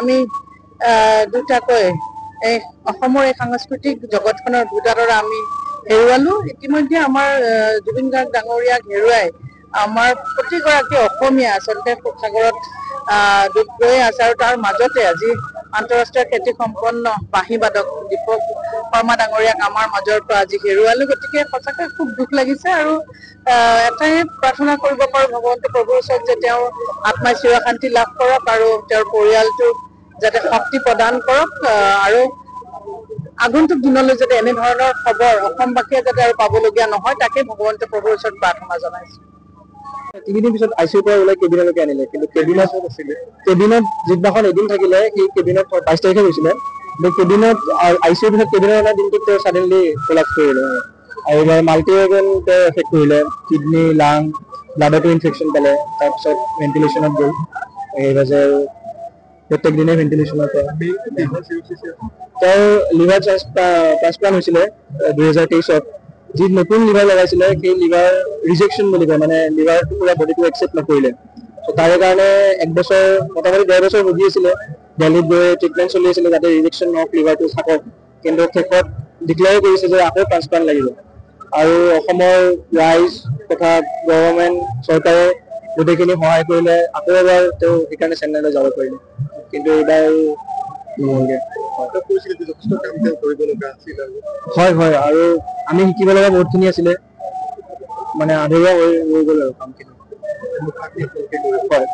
আমি দুটাকৈ এই অসমৰ এই সাংস্কৃতিক জগতখনৰ দুটাদৰা আমি হেৰুৱালো। ইতিমধ্যে আমাৰ জুবিন গাৰ্গ ডাঙৰীয়াক হেৰুৱাই আমাৰ প্ৰতিগৰাকী অসমীয়া আচলতে শোকসাগৰত ডুব গৈ আছে। আৰু তাৰ মাজতে আজি আন্তঃৰাষ্ট্ৰীয় খ্যাতি সম্পন্ন বাঁহীবাদক দীপক শৰ্মা ডাঙৰীয়াক আমাৰ মাজৰ পৰা আজি হেৰুৱালো। গতিকে সঁচাকৈ খুব দুখ লাগিছে আৰু এটাই প্ৰাৰ্থনা কৰিব পাৰো ভগৱন্ত প্ৰভুৰ ওচৰত যে তেওঁৰ আত্মাই চিৰশান্তি লাভ কৰক আৰু তেওঁৰ পৰিয়ালটোক যাতে শক্তি প্ৰদান কৰক আৰু আগন্তুক দিনলৈ যাতে এনেধৰণৰ খবৰ অসমবাসীয়ে যাতে আৰু পাবলগীয়া নহয় তাকে ভগৱন্ত প্ৰভুৰ ওচৰত প্ৰাৰ্থনা জনাইছো। 3 দিন পিছত আইচিউৰ পৰা ওলাই কেবিনলৈকে আনিলে, কিন্তু কেবিনত যিদিনাখন এদিন থাকিলে সেই কেবিনত 22 তাৰিখে গৈছিলে, কিন্তু কেবিনত আইচিউৰ পিছত কেবিনত অনা দিনটোত তেওঁ ছাডেনলি কোলাপছ কৰিলে আৰু মাল্টি অৰ্গেন তেওঁ এফেক্ট কৰিলে, কিডনী, লাং, ব্লাডতো ইনফেকশ্যন পালে, তাৰপিছত ভেণ্টিলেশ্যনত গ'ল। সেইবাবে প্ৰত্যেক দিনে ভেণ্টিলেশ্যনত তেওঁৰ লিভাৰ ট্ৰান্সপ্লান্ট হৈছিলে 2023-ত। যি নতুন লিভাৰ লগাইছিলে সেই লিভাৰ ৰিজেকশ্যন বুলি কয়, মানে লিভাৰটো পুৰা বডিটো একচেপ্ট নকৰিলে। তাৰে কাৰণে 1 বছৰ মোটামুটি 1.5 বছৰ ভুগি আছিলে, দিল্লীত গৈ ট্ৰিটমেণ্ট চলি আছিলে যাতে ৰিজেকশ্যন নহওক, লিভাৰটো থাকক। কিন্তু শেষত ডিক্লেয়াৰ কৰিছে যে আকৌ ট্ৰান্সপ্লান্ট লাগিব। আৰু অসমৰ ৰাইজ তথা গভৰ্ণমেণ্ট চৰকাৰে গোটেইখিনি সহায় কৰিলে, আকৌ এবাৰ তেওঁ সেইকাৰণে চেন্নাইলৈ যাব পাৰিলে, কিন্তু এইবাৰ নহ'লগৈ। হয় হয়, আৰু আমি শিকিব লগা বহুতখিনি আছিলে, মানে আধৰুৱা হৈ গ'ল আৰু কামখিনি। হয়।